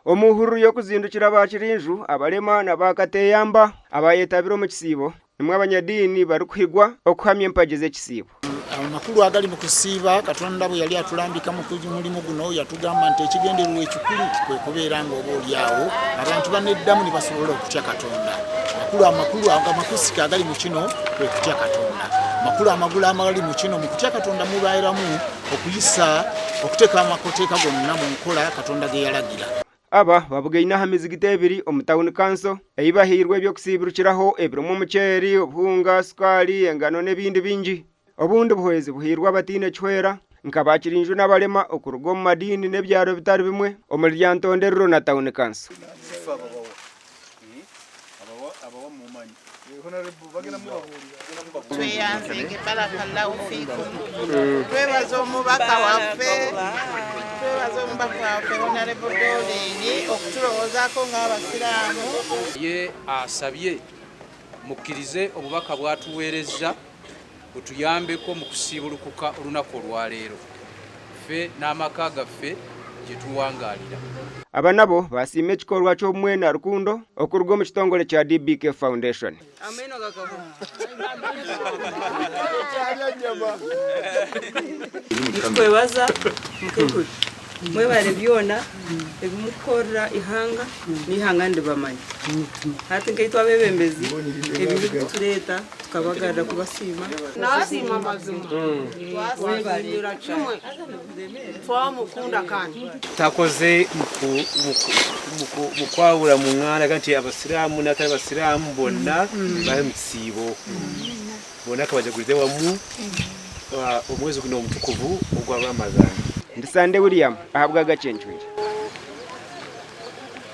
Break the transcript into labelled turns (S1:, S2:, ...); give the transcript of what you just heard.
S1: Omuhuru yo kuzindukira bakirinju abalema nabakateyamba abayetabiro mu kisibo nimwe abanyadini barukwigwa okuhamya empaje z'ekisibo.
S2: Amakulu agali mu kusiiba Katonda bwe yali atulambika mu mulimu guno yatugamba nti ekigendererwa ekikulu kwe kubeera ng'oboolyawo abantu baneddamu ne basobola okutya Katonda. Amakulu amakusika agali mu kino kwe kutya Katonda. Makulu amagulu agali mu kino mu kutya Katonda mubaayiramu okuyisa okuteeka amakoteeka gonna mu nkola Katonda ge yalagira.
S1: Aba babugaina hamizigite ebiri omu town council eyibahirwe ebyokusibirukiraho ebirumu omuceeri obuhunga sukali engano n'ebindi bingi. Obundi buhwezi buhirwa abatine chwera nka bakirinju n'abalema okuruga mu madini n'ebyaro bitari bimwe omuri lyantonderero na town council.
S3: Tweyanzenge barakallahu fikum twebaza omubaka waffe Honorable Dolly okutulowozaako ng'abasiraamu.
S4: Ye asabye mukkirize obubaka bwatuweereza butuyambeko mu kusiibulukuka olunaku olwaleero ffe n'amaka gaffe gye tuwangaalira.
S1: Aba nabo basiima ekikorwa ky'obumwe na rukundo okuruga mu kitongole kya DBK Foundation.
S5: Twebaza mukekuri mwebale byona ebimukorera ihanga n'ihanga ndibamanyi hati nkaitwa abebembezi ebintu tureta tukabagarira kubasiima
S3: Nasiima mazima twasiimira kimwe twamukunda kandi
S6: takoze mu kwawula mu nganda kanti abasiraamu n'atari abasiraamu bonna bali mu kisiibo bonna kabajagurize wamu omwezi guno omutukuvu ogwa Ramadhan.
S1: Ndisande William ahabwa agacyenjwe.